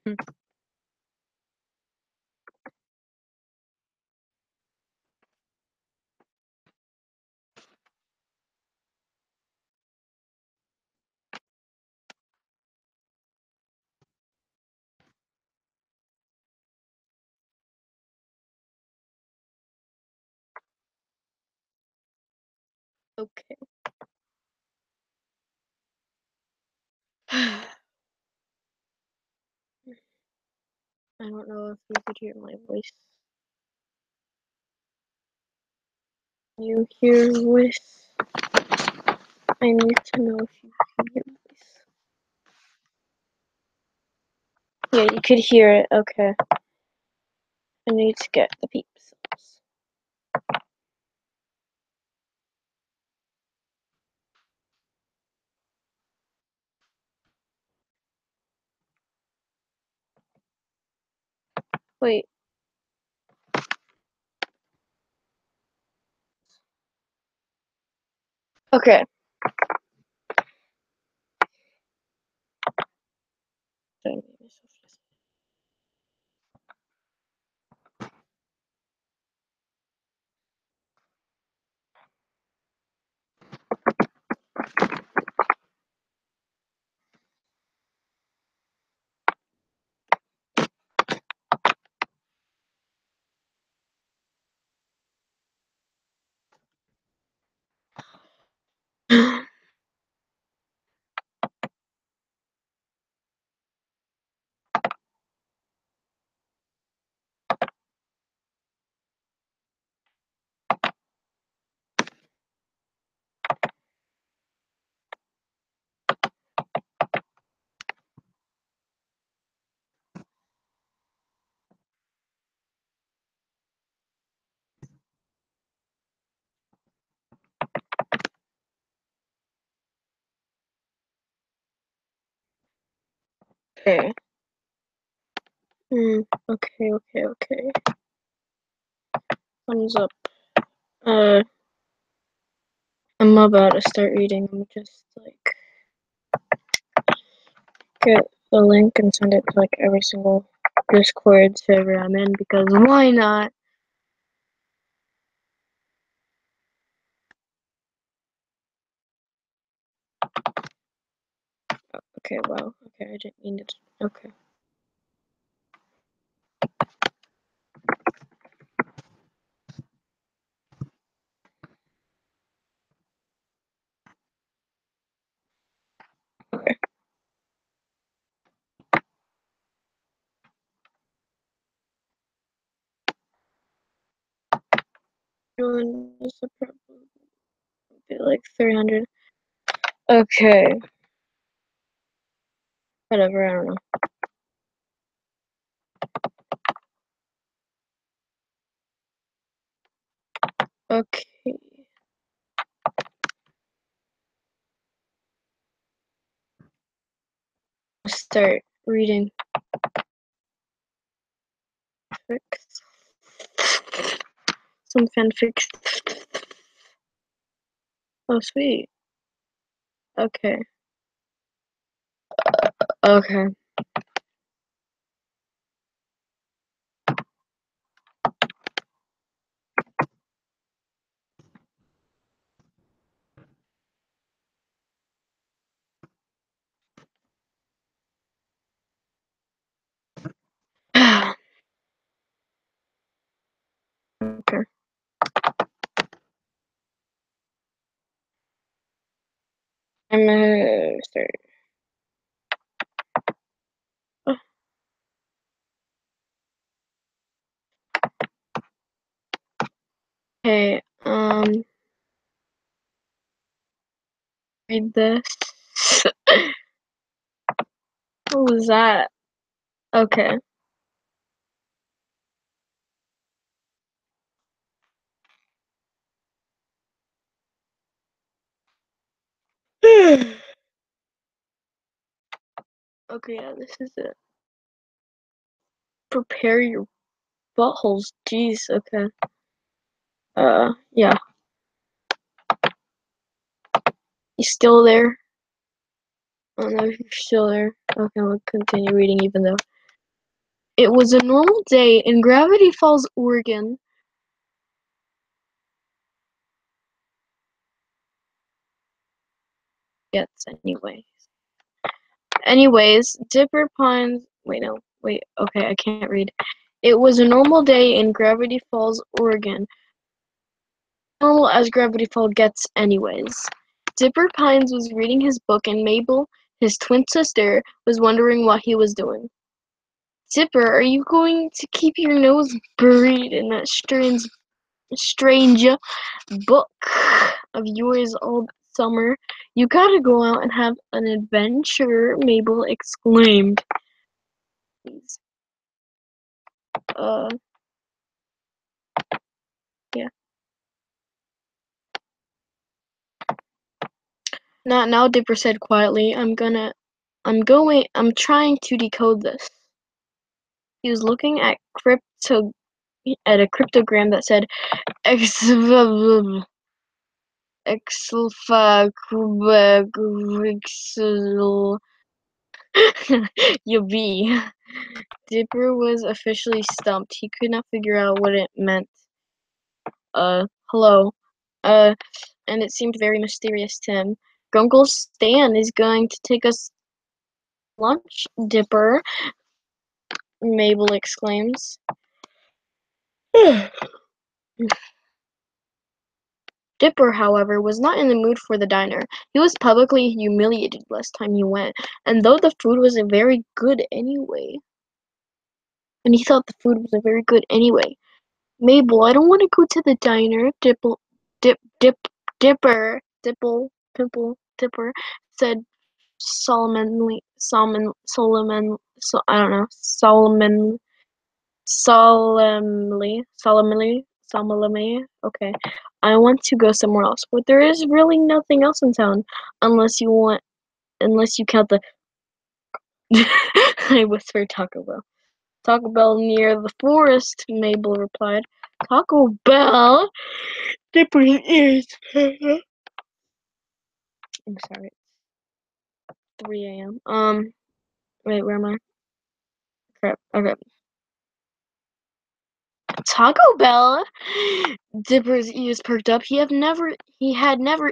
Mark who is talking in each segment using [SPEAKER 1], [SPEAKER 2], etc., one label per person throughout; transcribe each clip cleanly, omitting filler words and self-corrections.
[SPEAKER 1] Okay. I don't know if you could hear my voice. You hear voice? I need to know if you can hear voice. Yeah, you could hear it. Okay. I need to get the peeps. Wait. Okay. Okay. Okay. Thumbs up. I'm about to start reading. I'm just like get the link and send it to like every single Discord server I'm in because why not? Okay, wow. Okay, I didn't mean to. Okay. Okay. Doing this will probably be like 300. Okay. Whatever, I don't know. Okay. Start reading fanfics. Some fanfics. Oh, sweet. Okay. Okay. Okay. I'm gonna start. Okay. Read this. What was that? Okay. Okay, yeah, this is it. Prepare your buttholes. Jeez, okay. Yeah. You still there? I don't know if you're still there. Okay, I'll continue reading even though It was a normal day in Gravity Falls, Oregon. Yes, anyways, Dipper Pines. Okay, I can't read. It was a normal day in Gravity Falls, Oregon. Normal as Gravity Falls gets, anyways. Dipper Pines was reading his book, and Mabel, his twin sister, was wondering what he was doing. Dipper, are you going to keep your nose buried in that strange book of yours all summer? You gotta go out and have an adventure, Mabel exclaimed. Uh, yeah. Not now, Dipper said quietly. I'm trying to decode this. He was looking at a cryptogram that said B. Dipper was officially stumped. He could not figure out what it meant. Hello. And it seemed very mysterious to him. Grunkle Stan is going to take us lunch, Dipper, Mabel exclaims. Dipper, however, was not in the mood for the diner. He was publicly humiliated last time he went, and though the food was very good anyway. And he thought the food was very good anyway. Mabel, I don't want to go to the diner, Dipper said solemnly, solemnly. Okay, I want to go somewhere else, but there is really nothing else in town, unless you count the. I whispered Taco Bell. Taco Bell near the forest, Mabel replied. Taco Bell? Dipper's ears. I'm sorry. 3 a.m. Wait, where am I? Crap. Okay. Taco Bell? Dipper's ears perked up. He had never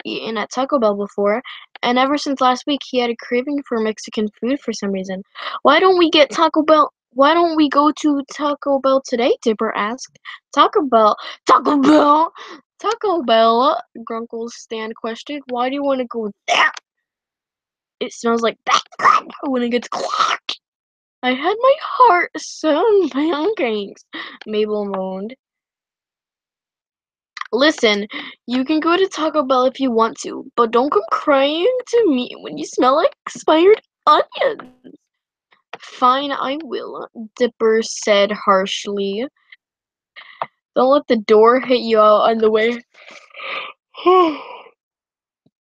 [SPEAKER 1] eaten at Taco Bell before, and ever since last week he had a craving for Mexican food for some reason. Why don't we get Taco Bell? Why don't we go to Taco Bell today? Dipper asked. Taco Bell? Taco Bell? Taco Bell? Grunkle Stan questioned. Why do you want to go there? It smells like that when it gets clocked. I had my heart set on pancakes, Mabel moaned. Listen, you can go to Taco Bell if you want to, but don't come crying to me when you smell like expired onions. Fine, I will, Dipper said harshly. Don't let the door hit you out on the way.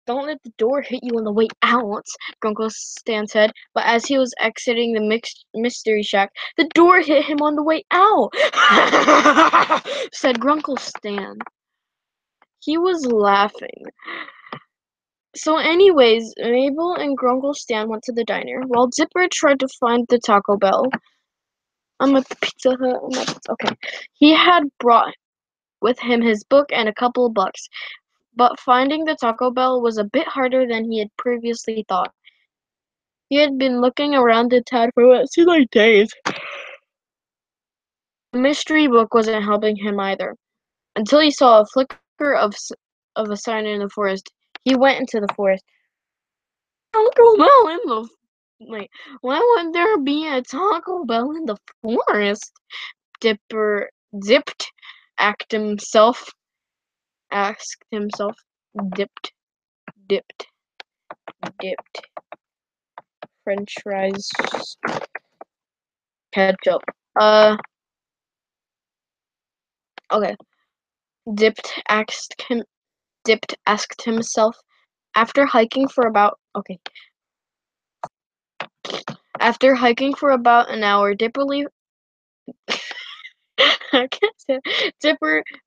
[SPEAKER 1] Don't let the door hit you on the way out, Grunkle Stan said, but as he was exiting the mystery shack, the door hit him on the way out, said Grunkle Stan. He was laughing. So anyways, Mabel and Grunkle Stan went to the diner, while Dipper tried to find the Taco Bell. I'm at the Pizza Hut. Okay. He had brought with him his book and a couple of bucks, but finding the Taco Bell was a bit harder than he had previously thought. He had been looking around the town for what seemed like days. The mystery book wasn't helping him either, until he saw a flicker of a sign in the forest. He went into the forest. Taco Bell in the wait, why would there be a Taco Bell in the forest? Dipper dipped, asked himself, dipped, French fries, ketchup. Okay. Dipped asked himself. After hiking for about an hour, Dipper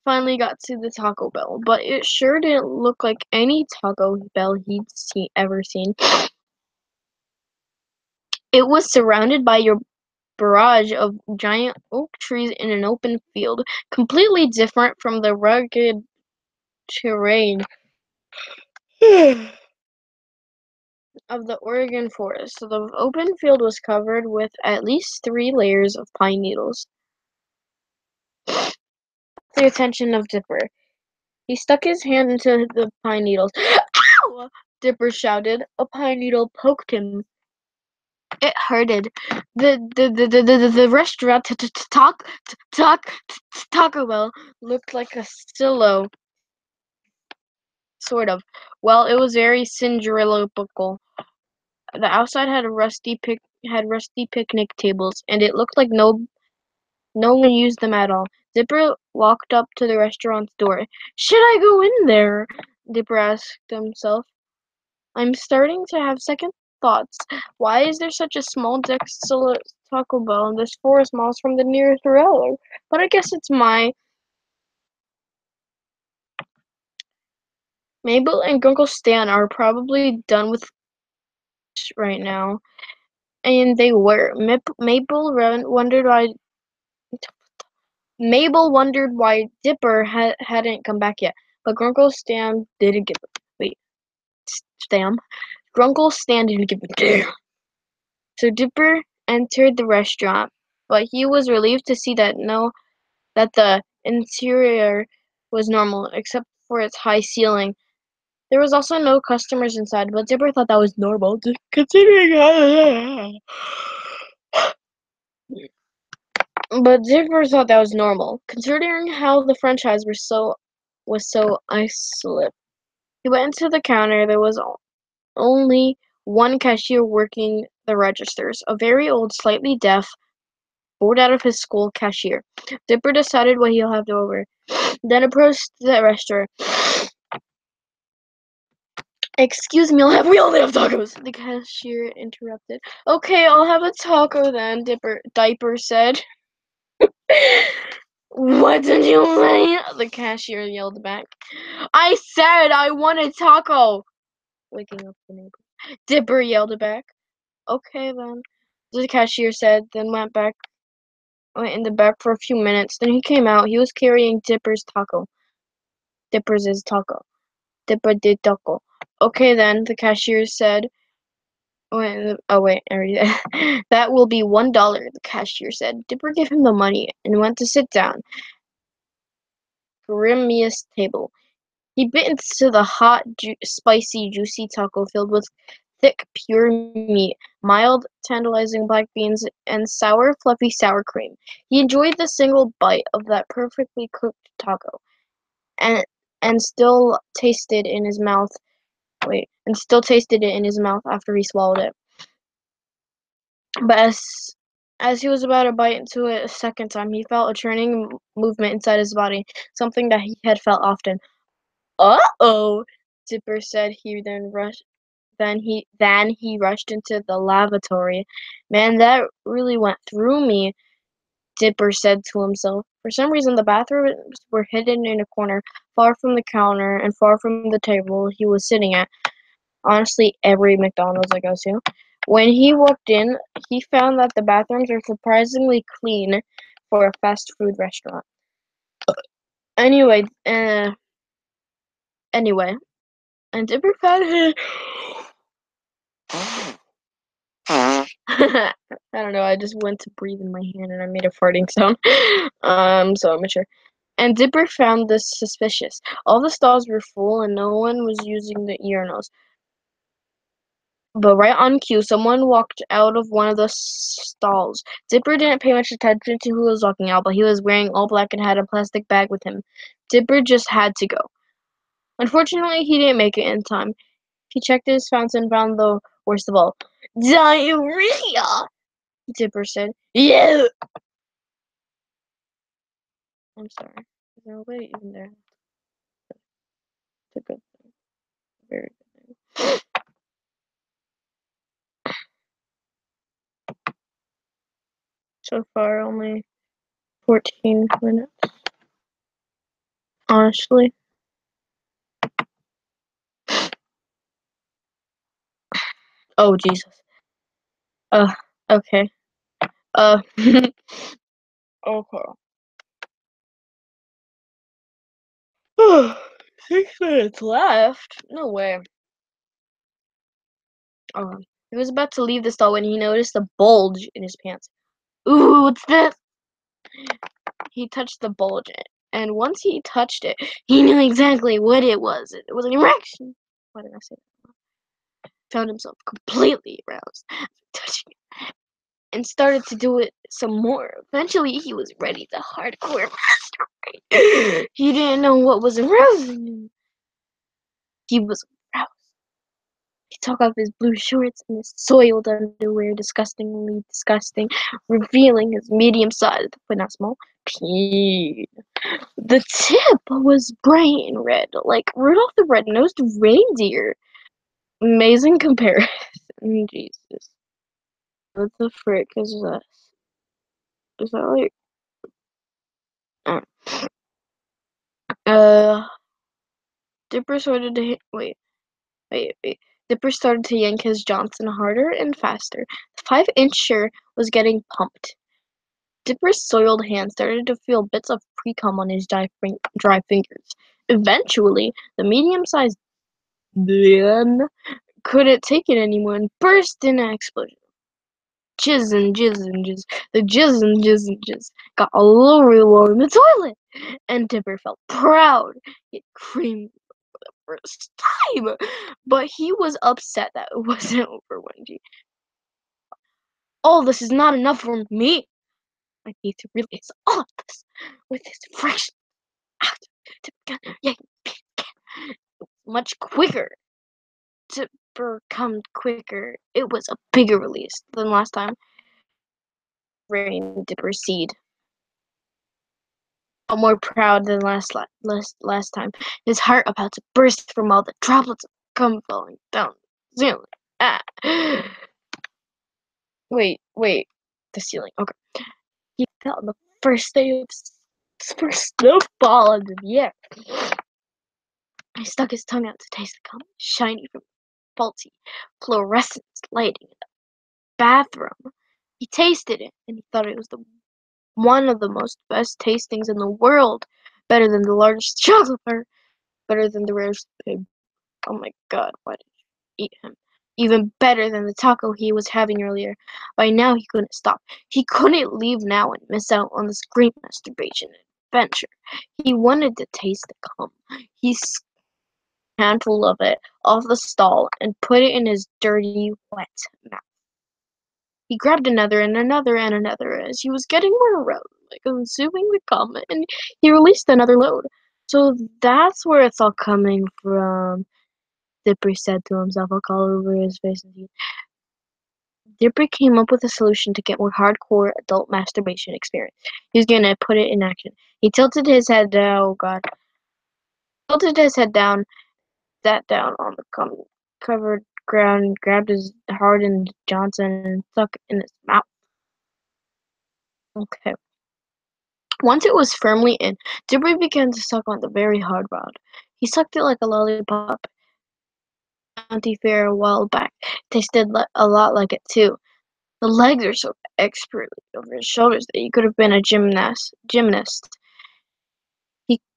[SPEAKER 1] finally got to the Taco Bell, but it sure didn't look like any Taco Bell he'd ever seen. It was surrounded by barrage of giant oak trees in an open field, completely different from the rugged terrain of the Oregon forest. So the open field was covered with at least 3 layers of pine needles. The attention of Dipper. He stuck his hand into the pine needles. Ow! Dipper shouted. A pine needle poked him. It hurted. The restaurant Taco Bell looked like a silo, sort of. Well, it was very Cinderella-pical. The outside had rusty picnic tables, and it looked like no one used them at all. Dipper walked up to the restaurant's door. Should I go in there? Dipper asked himself. I'm starting to have second thoughts. Why is there such a small desolate Taco Bell in this 4 miles from the nearest railroad? But I guess it's my... Mabel and Uncle Stan are probably done with right now. And they were. Mabel wondered why Dipper hadn't come back yet. But Grunkle Stan didn't give a... Wait. Stan? Grunkle Stan didn't give a damn. So Dipper entered the restaurant, but he was relieved to see that the interior was normal, except for its high ceiling. There was also no customers inside, but Dipper thought that was normal, considering But Dipper thought that was normal, considering how the franchise was so isolated. He went to the counter. There was only one cashier working the registers, a very old, slightly deaf, bored out of his school cashier. Dipper decided what he'll have to order, then approached the register. Excuse me, we only have tacos. The cashier interrupted. Okay, I'll have a taco then, Diaper said. What did you say? The cashier yelled back. I said I want a taco. Waking up the neighbor. Dipper yelled back. Okay then, the cashier said, then went in the back for a few minutes. Then he came out. He was carrying Dipper's taco. Dipper's is taco. Dipper did taco. Okay then, the cashier said. Oh wait, I read it. That will be $1, the cashier said. Dipper gave him the money and went to sit down. Grimiest table. He bit into the hot, spicy, juicy taco filled with thick, pure meat, mild, tantalizing black beans, and sour, fluffy sour cream. He enjoyed the single bite of that perfectly cooked taco, and and still tasted in his mouth. And still tasted it in his mouth after he swallowed it. But as he was about to bite into it a second time, he felt a churning movement inside his body, something that he had felt often. Uh-oh, Dipper said. Then he rushed into the lavatory. Man, that really went through me, Dipper said to himself. For some reason, the bathrooms were hidden in a corner, far from the counter and far from the table he was sitting at. Honestly, every McDonald's I go to. When he walked in, he found that the bathrooms are surprisingly clean for a fast food restaurant. Anyway, and Dipper found his... I don't know, I just went to breathe in my hand and I made a farting sound. So immature. And Dipper found this suspicious. All the stalls were full and no one was using the urinals. But right on cue, someone walked out of one of the stalls. Dipper didn't pay much attention to who was walking out, but he was wearing all black and had a plastic bag with him. Dipper just had to go. Unfortunately, he didn't make it in time. He checked his fountain and found the worst of all. Diarrhea! Dipper said. Yeah! I'm sorry. Is there a way even there? It's a good thing. Very good thing. So far, only 14 minutes. Honestly. Oh, Jesus. Okay. Uh, okay. 6 minutes left? No way. He was about to leave the stall when he noticed a bulge in his pants. Ooh, what's this? He touched the bulge, and once he touched it, he knew exactly what it was. It was an erection. Why did I say that? Found himself completely aroused after touching it, and started to do it some more. Eventually, he was ready to hardcore masturbate. He didn't know what was arousing him. He was aroused. He took off his blue shorts and his soiled underwear, disgustingly disgusting, revealing his medium-sized, but not small, peen. The tip was bright and red, like Rudolph the Red-Nosed Reindeer. Amazing comparison. Jesus. What the frick is this? Is that like... Uh, uh Dipper started to hit... Wait. Dipper started to yank his Johnson harder and faster. The 5-incher was getting pumped. Dipper's soiled hand started to feel bits of pre-cum on his dry fingers. Eventually, the medium-sized man couldn't take it anymore and burst in an explosion. Jizz and jizz and jizz. The jizz and jizz and jizz got all over in the toilet, and Dipper felt proud. He creamed for the first time, but he was upset that it wasn't over when he... Oh, this is not enough for me. I need to release all of this with this fresh act. Yeah, much quicker. Dipper come quicker. It was a bigger release than last time. Rain Dipper seed. More proud than last time. His heart about to burst from all the droplets of cum falling down the ceiling. Ah. Wait. The ceiling. Okay. He felt the first snowball into the air. He stuck his tongue out to taste the cum, shiny from faulty fluorescent lighting in the bathroom. He tasted it, and he thought it was one of the most best tastings in the world. Better than the largest chocolate bar. Better than the rarest pig. Oh my god, why did you eat him? Even better than the taco he was having earlier. By now he couldn't stop. He couldn't leave now and miss out on this great masturbation adventure. He wanted to taste the cum. He scooped a handful of it off the stall and put it in his dirty, wet mouth. He grabbed another and another and another as he was getting more aroused, like consuming the cum, and he released another load. So that's where it's all coming from. Dipper said to himself, look all over his face and teeth. Dipper came up with a solution to get more hardcore adult masturbation experience. He was gonna put it in action. He tilted his head down, oh god. Tilted his head down, sat down on the covered ground, and grabbed his hardened Johnson and stuck it in his mouth. Okay. Once it was firmly in, Dipper began to suck on the very hard rod. He sucked it like a lollipop. County Fair a while back. Tasted a lot like it too. The legs are so expertly over his shoulders that he could have been a gymnast.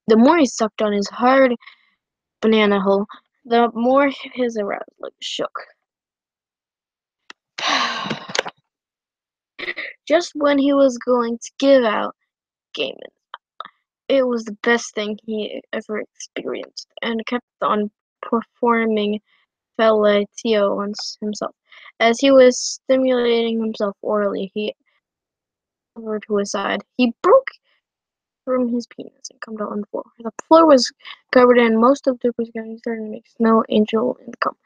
[SPEAKER 1] The more he sucked on his hard banana hole, the more his aroused legs shook. Just when he was going to give out, game it was the best thing he ever experienced, and kept on performing fellatio on himself. As he was stimulating himself orally, he over to his side. He broke from his penis and come down on the floor. The floor was covered in most of Dipper's gum. He started to make snow angel and cum,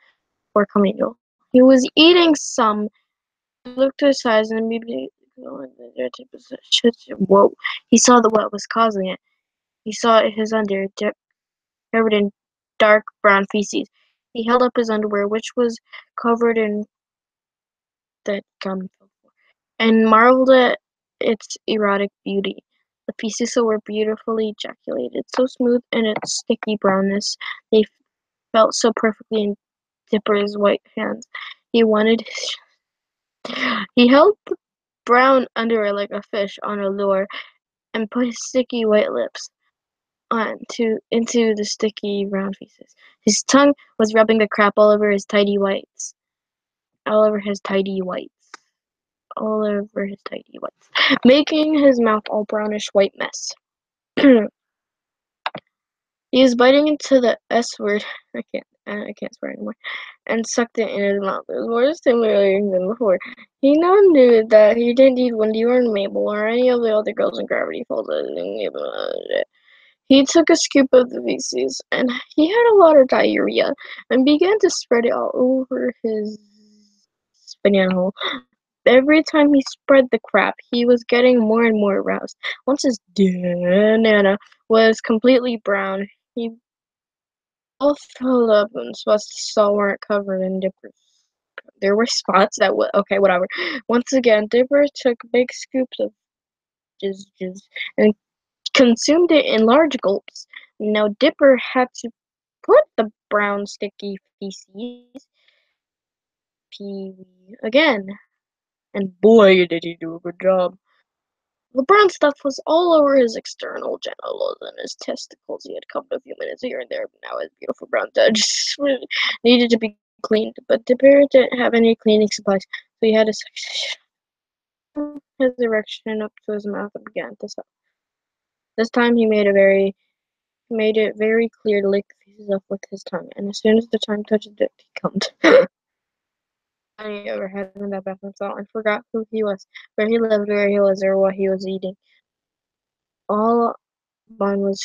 [SPEAKER 1] or cum angel. He was eating some. He looked to his sides and immediately whoa. He saw the what was causing it. He saw his under covered in dark brown feces. He held up his underwear, which was covered in the cum, and marveled at its erotic beauty. The feces were beautifully ejaculated, so smooth in its sticky brownness, they felt so perfectly in Dipper's white hands. He wanted he held brown underwear like a fish on a lure and put his sticky white lips into the sticky round pieces. His tongue was rubbing the crap all over his tidy whites. All over his tidy whites. All over his tidy whites. Making his mouth all brownish white mess. He was biting into the S word. I can't swear anymore. And sucked it in his mouth. It was more stimulating than before. He now knew that he didn't need Wendy or Mabel or any of the other girls in Gravity Falls. He took a scoop of the feces, and he had a lot of diarrhea, and began to spread it all over his banana hole. Every time he spread the crap, he was getting more and more aroused. Once his banana was completely brown, he all filled up and spots he saw weren't covered in dippers. There were spots that would okay, whatever. Once again, Dipper took big scoops of jizz and consumed it in large gulps. Now Dipper had to put the brown sticky feces Pee-wee again. And boy, did he do a good job. The brown stuff was all over his external genitals and his testicles. He had covered a few minutes here and there, but now his beautiful brown touch needed to be cleaned. But Dipper didn't have any cleaning supplies, so he had to his erection up to his mouth and began to suck. This time he made it very clear to lick the pieces up with his tongue, and as soon as the tongue touched it, he cummed. He ever had in that bathroom stall and forgot who he was, where he lived, where he was, or what he was eating. All mine was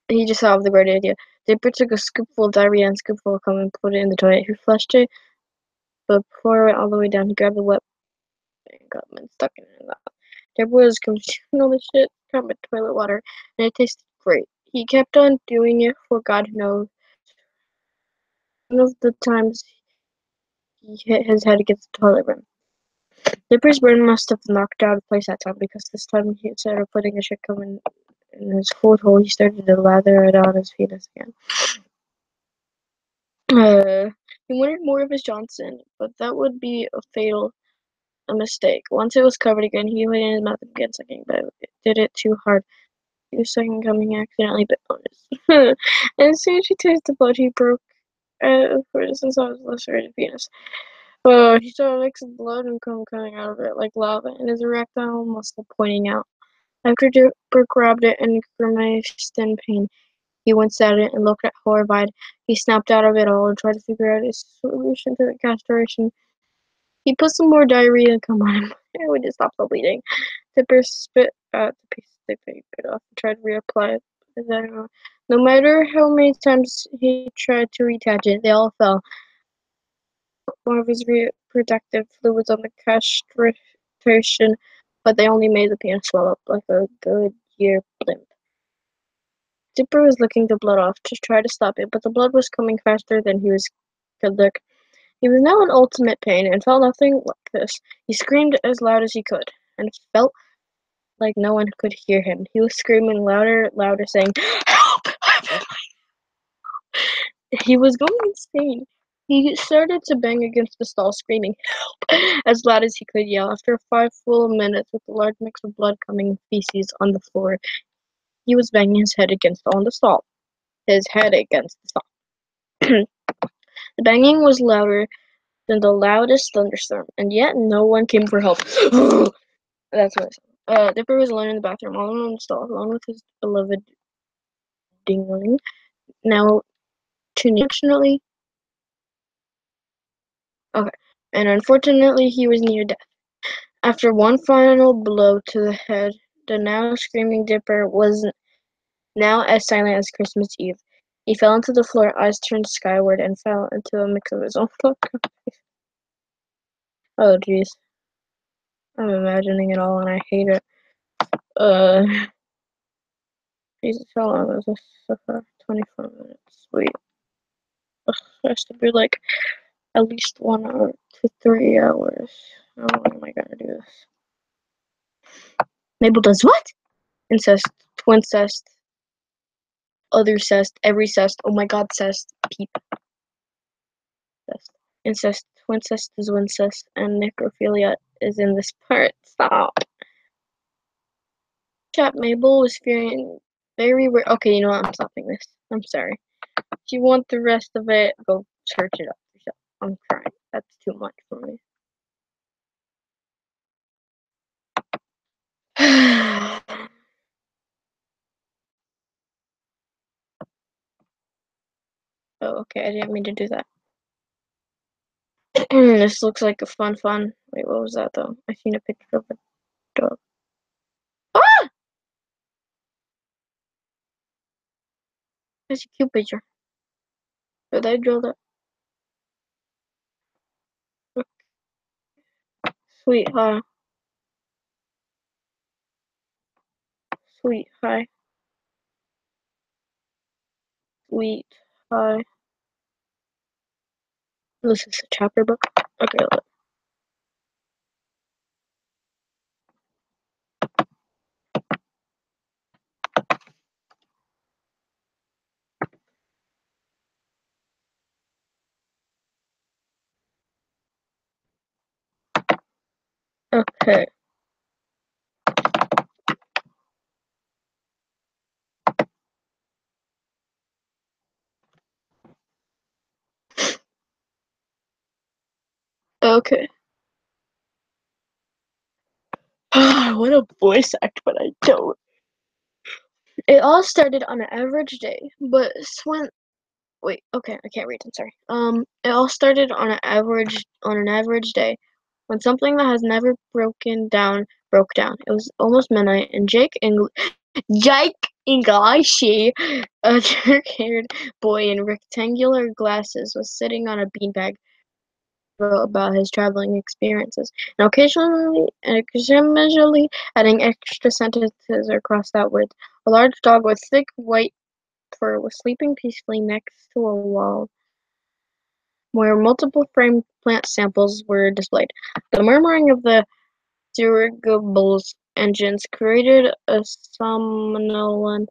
[SPEAKER 1] he just thought of the great idea. Dipper took a scoopful of diarrhea and a scoopful of cum and put it in the toilet. He flushed it, but before it went all the way down, he grabbed the wet cum and stuck it in his mouth. Dipper was consuming all the shit cum with toilet water, and it tasted great. He kept on doing it for God knows. One of the times he hit his head against the toilet rim. Dipper's brain must have knocked out of place that time, because this time he instead of putting a shit cum in his foot hole, he started to lather it on his penis again. He wanted more of his Johnson, but that would be a mistake. Once it was covered again, he put it in his mouth and began sucking, but it did it too hard. He was sucking coming accidentally bit on his. And as soon as he tasted the blood, he broke for instance on his lacerated penis. He saw a mix of blood and cum coming out of it like lava, and his erectile muscle pointing out. After Dipper grabbed it and grimaced in pain, he winced at it and looked at horrified. He snapped out of it all and tried to figure out a solution to the castration. He put some more diarrhea and cum on him. It would just stop the bleeding. Dipper spit out the piece of tape that he bit off and tried to reapply it. No matter how many times he tried to reattach it, they all fell. More of his reproductive fluids on the castration, but they only made the penis swell up like a Goodyear blimp. Dipper was licking the blood off to try to stop it, but the blood was coming faster than he could lick. He was now in ultimate pain and felt nothing like this. He screamed as loud as he could, and felt like no one could hear him. He was screaming louder, saying, "Help! He was going insane. He started to bang against the stall, screaming, "Help!" as loud as he could yell. After 5 full minutes, with a large mix of blood coming feces on the floor, he was banging his head against the stall. His head against the stall. The banging was louder than the loudest thunderstorm, and yet no one came for help. That's what I said. Dipper was alone in the bathroom, all alone in the stall, alone with his beloved dingling. Now, unfortunately, and unfortunately, he was near death. After one final blow to the head, the now screaming Dipper was now as silent as Christmas Eve. He fell into the floor, eyes turned skyward, and fell into a mix of his own blood. Oh, jeez. I'm imagining it all, and I hate it. Jesus, how long was this so far? 24 minutes. Wait. Ugh, it has to be like at least 1 hour to 3 hours. How long am I gonna do this? Mabel does what? Incest, twincest, other cest, every cest. Oh my god, cest, peep. Cest, incest, Twincest is Wincest, and necrophilia is in this part. Stop. Chat Mabel was fearing very weird. Okay, you know what? I'm stopping this. I'm sorry. If you want the rest of it, go search it up yourself. I'm crying. That's too much for me. Oh, okay. I didn't mean to do that. This looks like a fun. Wait, what was that though? I seen a picture of a dog. Ah! That's a cute picture. Did I draw that? Sweet, hi. Sweet, hi. Sweet, hi. This is a chapter book. Okay, look. Okay. Okay. I want a voice act, but I don't. It all started on an average day, but when wait, okay, I can't read. I'm sorry. It all started on an average day, when something that has never broken down broke down. It was almost midnight, and Jake Inglashi, a dark-haired boy in rectangular glasses, was sitting on a beanbag, wrote about his traveling experiences, and occasionally adding extra sentences or crossed out words. A large dog with thick white fur was sleeping peacefully next to a wall where multiple framed plant samples were displayed. The murmuring of the dirigibles engines created a somnolent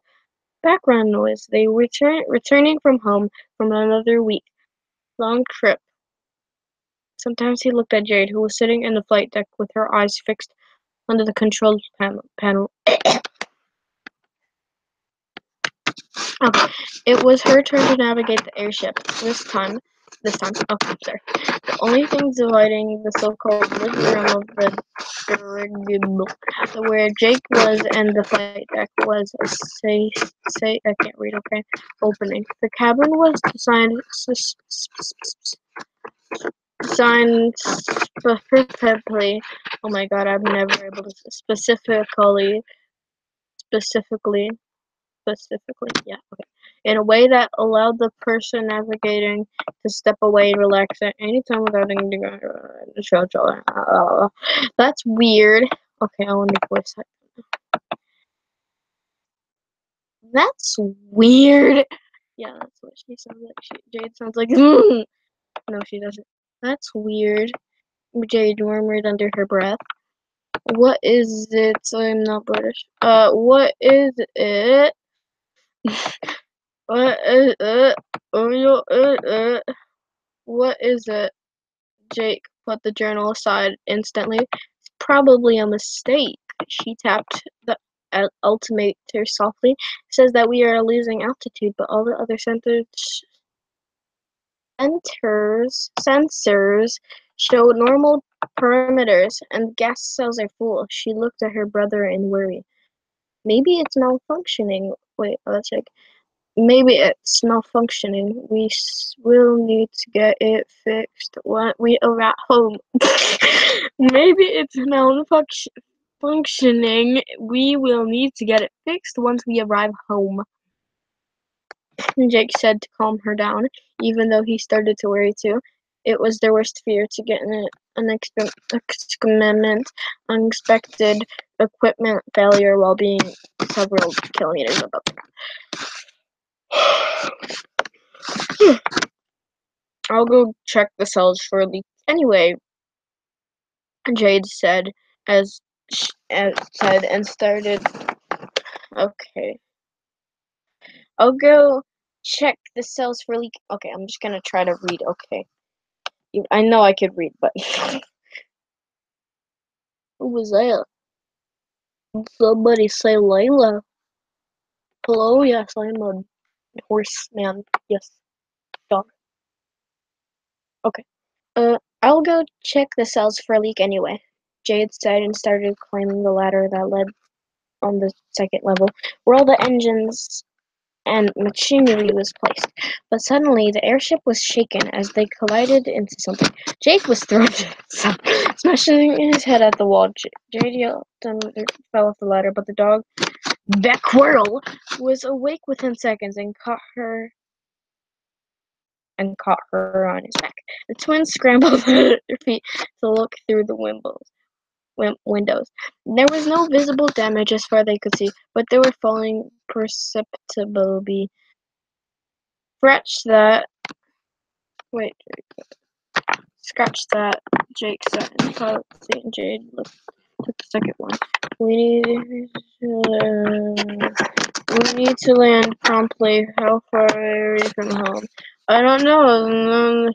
[SPEAKER 1] background noise. They returning from home from another week-long trip. Sometimes he looked at Jade, who was sitting in the flight deck with her eyes fixed under the controls panel. Okay, it was her turn to navigate the airship. Okay, sorry. The only thing dividing the so-called living room of the dirigible, where Jake was, and the flight deck was a I can't read. Okay, opening. The cabin was designed specifically. Oh my god, I'm never able to specifically, yeah, okay. In a way that allowed the person navigating to step away and relax at any time without any show. That's weird. Okay, I want to voice that. That's weird. Yeah, that's what she sounds like. Jade sounds like. No, she doesn't. That's weird. Jade murmured under her breath. What is it? I'm not British. What is it? What is it? What is it? Jake put the journal aside instantly. It's probably a mistake. She tapped the altimeter softly. It says that we are losing altitude, but all the other sensors show normal parameters, and gas cells are full. She looked at her brother in worry. Maybe it's malfunctioning. Wait, let's check. Maybe it's malfunctioning. We will need to get it fixed when we arrive home. Maybe it's malfunctioning. We will need to get it fixed once we arrive home. Jake said to calm her down, even though he started to worry too. It was their worst fear to get an unexpected equipment failure while being several kilometers above the ground. I'll go check the cells for a leak anyway, Jade said and started. Okay. I'll go check the cells for leak. Okay, I'm just gonna try to read. Okay. I know I could read, but who was that? Somebody say Layla. Hello, yes, I'm a horseman. Yes, dog. Okay. I'll go check the cells for a leak anyway. Jade said and started climbing the ladder that led on the second level, where all the engines and machinery was placed. But suddenly, the airship was shaken as they collided into something. Jake was thrown smashing his head at the wall. Jade yelled and fell off the ladder, but the dog, Becquirl, was awake within seconds and caught her on his back. The twins scrambled to their feet to look through the windows. There was no visible damage as far as they could see, but they were falling perceptibly. Scratch that. Wait, scratch that. Jake said, and Kelsey and Jade took the second one. We need to land promptly. How far are we from home? I don't know.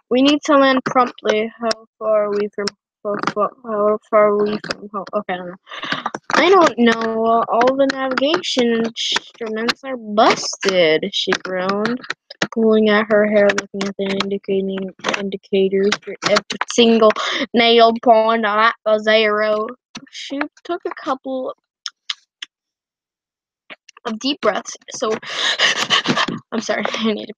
[SPEAKER 1] We need to land promptly. How far are we from home? Okay, I don't know. I don't know. All the navigation instruments are busted, she groaned, pulling at her hair, looking at the indicators for every single nail point at the zero. She took a couple of deep breaths. So, I'm sorry, I need to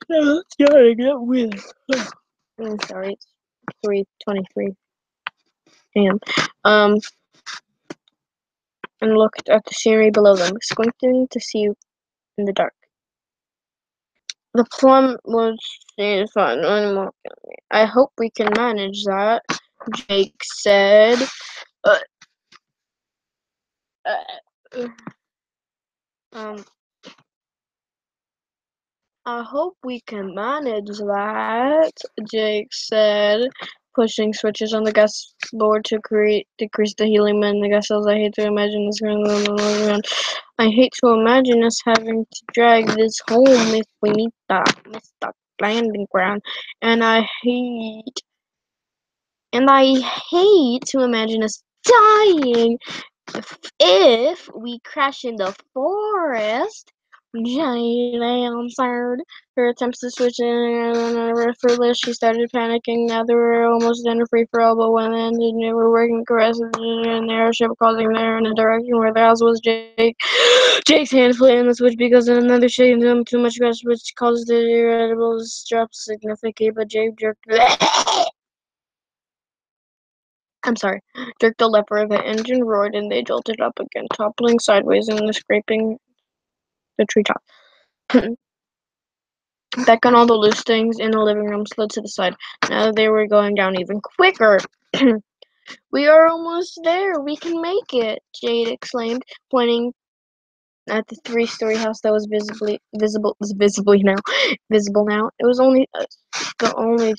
[SPEAKER 1] breathe. Gotta get with. I'm sorry, it's 3:23 a.m. And looked at the scenery below them, squinting to see in the dark. The plum was fun. I hope we can manage that, Jake said. Uh, uh, um, I hope we can manage that, Jake said, pushing switches on the gas board to decrease the helium in the gas cells. I hate to imagine this going. I hate to imagine us having to drag this home if we need that landing ground, and I hate to imagine us dying if we crash in the forest. Jade answered. Her attempts to switch in were fruitless. She started panicking. Now they were almost in a free-for-all, but when the engine were working correctly in the airship, causing there in a direction where the house was Jake's hand flew in the switch because another shake and too much gas, which caused the irritable drop significantly, but Jake jerked jerked the lever. The engine roared and they jolted up again, toppling sideways and scraping the treetop. That got all the loose things in the living room slid to the side. Now they were going down even quicker. We are almost there. We can make it, Jade exclaimed, pointing at the three-story house that was visible now. It was only the only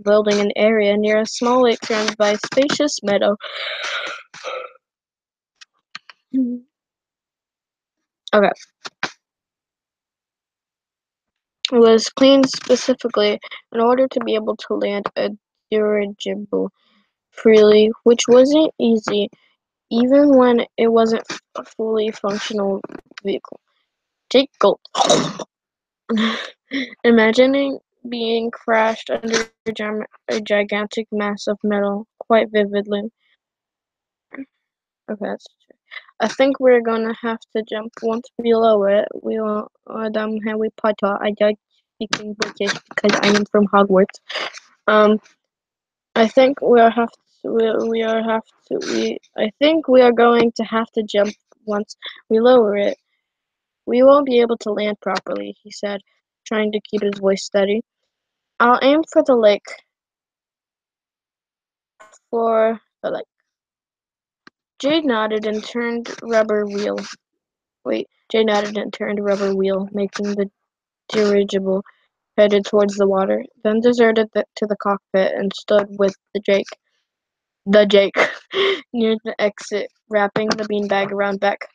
[SPEAKER 1] building in the area near a small lake surrounded by a spacious meadow. Okay. It was cleaned specifically in order to be able to land a dirigible freely, which wasn't easy, even when it wasn't a fully functional vehicle. Jake gulped, imagining being crashed under a gigantic mass of metal quite vividly. Okay, that's true. I think we're gonna have to jump once below it. We will Harry Potter. I died speaking British because I am from Hogwarts. I think I think we are going to have to jump once we lower it. We won't be able to land properly, he said, trying to keep his voice steady. I'll aim for the lake. For the lake. Jade nodded and turned rubber wheel. Jade nodded and turned rubber wheel, making the dirigible headed towards the water, then deserted to the cockpit and stood with the Jake, near the exit, wrapping the beanbag around Beck.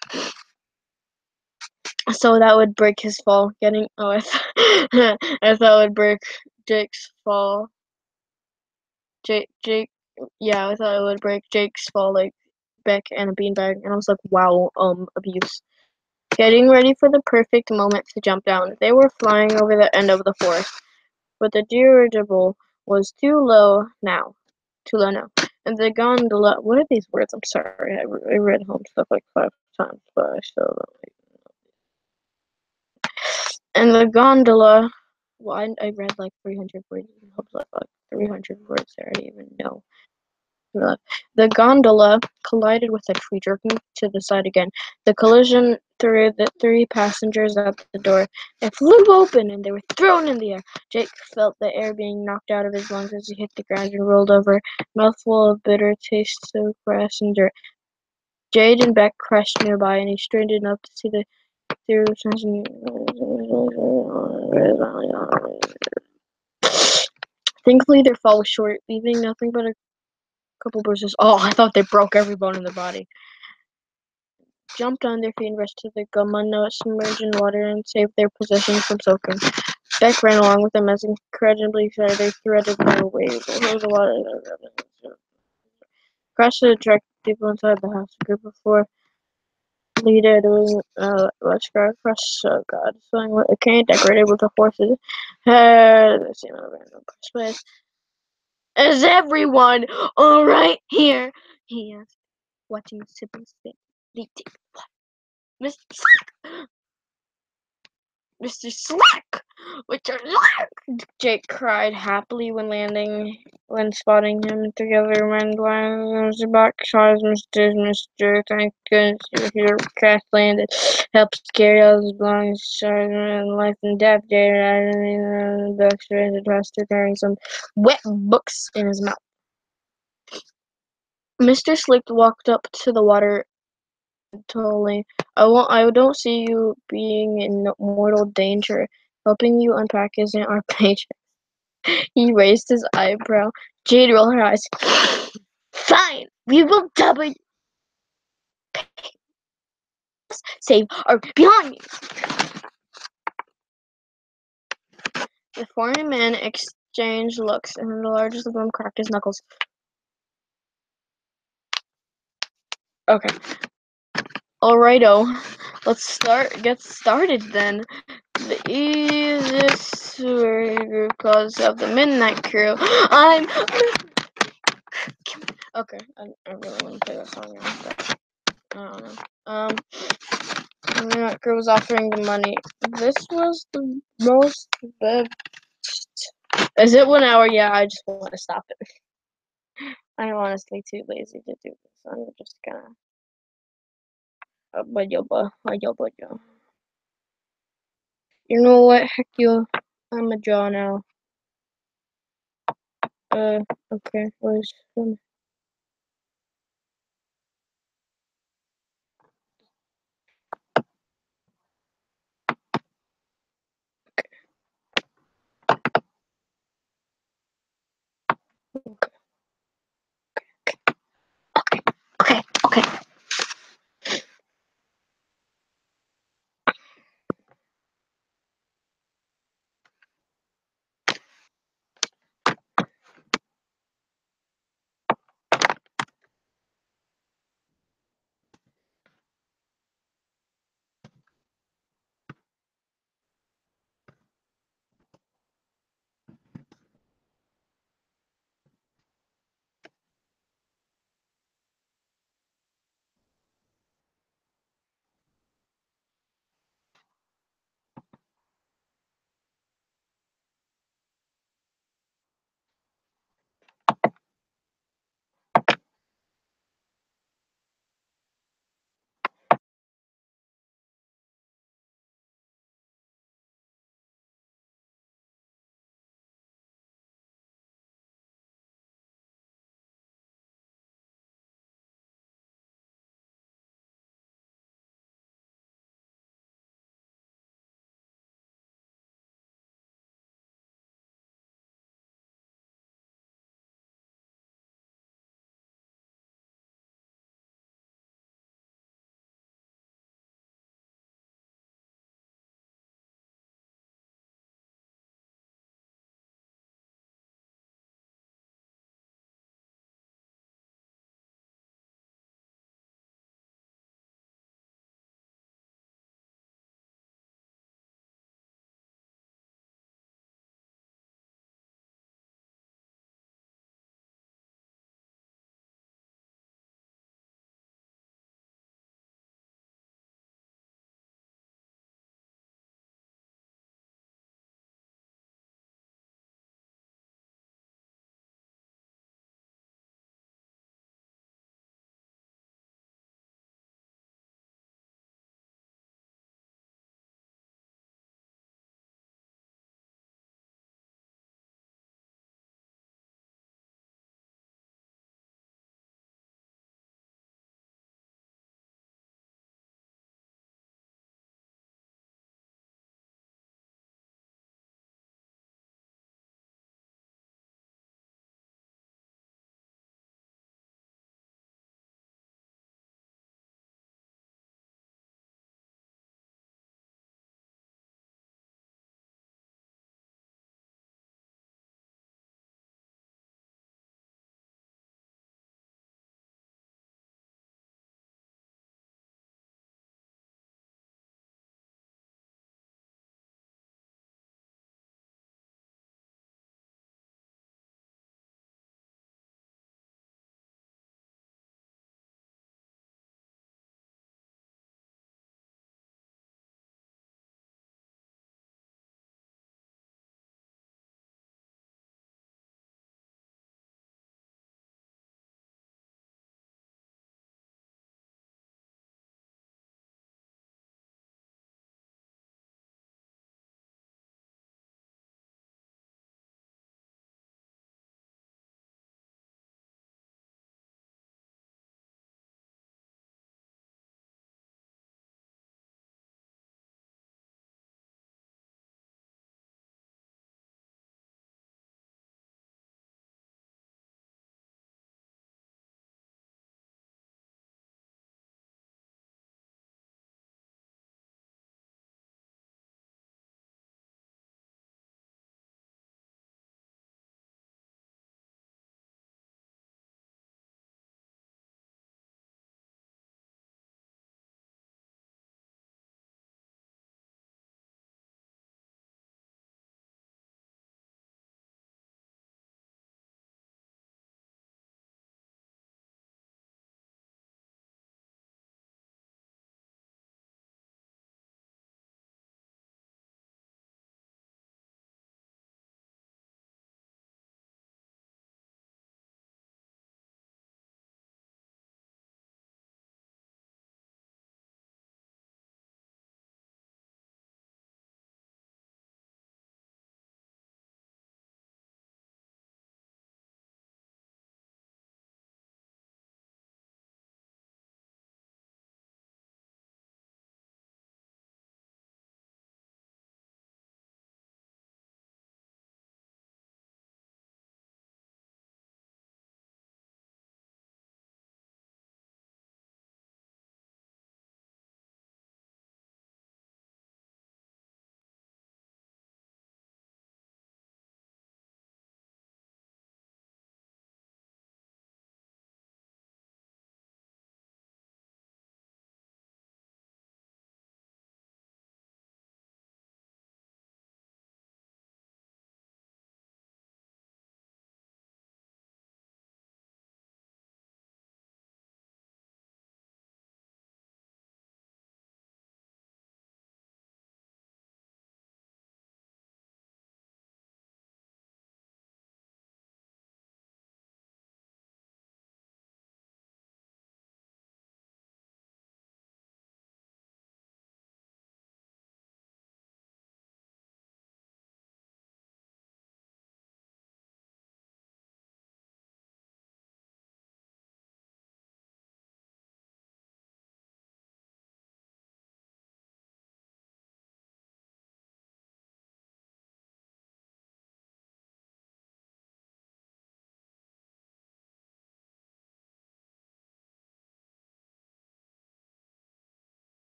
[SPEAKER 1] So that would break his fall. I I thought it would break Jake's fall. Jake, yeah, I thought it would break Jake's fall like back and a beanbag, and I was like, wow, abuse. Getting ready for the perfect moment to jump down. They were flying over the end of the forest, but the dirigible was too low now. And the gondola. What are these words? I'm sorry. I read home stuff like 5 times, but I still don't. And the gondola. Well, I read like 300 words. I hope like 300 words. I already even know. The gondola collided with a tree, jerking to the side again. The collision threw the 3 passengers out the door. It flew open, and they were thrown in the air. Jake felt the air being knocked out of his lungs as he hit the ground and rolled over, mouthful of bitter taste of grass and dirt. Jade and Beck crashed nearby, and he straightened up to see the theory. Thankfully, their fall was short, leaving nothing but a couple bruises. Oh, I thought they broke every bone in the body. Jumped on their feet and rushed to the gumano, submerged in water, and saved their possessions from soaking. Beck ran along with them as incredibly excited they threaded their way over the water. Crashed to attract people inside the house. A group of 4 leaded let's go across. Oh God, something with a cane decorated with the horses. The scene of a random place. Is everyone all right here? He asked, watching his siblings leap. Mr. Slack! Mr. Slack! Mr. Slack! Jake cried happily when spotting him together when Mr. Box saw Mr. Thank goodness your craft landed. Helped carry all his belongings, and life and death. Jake the books ran across to carrying some wet books in his mouth. Mr. Slick walked up to the water totally. I don't see you being in mortal danger. Helping you unpack isn't our paycheck. He raised his eyebrow. Jade rolled her eyes. Fine, we will double save our belongings. The foreign man exchanged looks, and the largest of them cracked his knuckles. Okay. Alrighto. Get started then. The easiest group cause of the Midnight Crew. Okay, I really want to play that song now, but I don't know. The Midnight Crew was offering the money. This was the most Is it 1 hour? Yeah, I just want to stop it. I'm honestly too lazy to do this. I'm just gonna. You know what? Heck you. I'm a draw now. Okay. Where's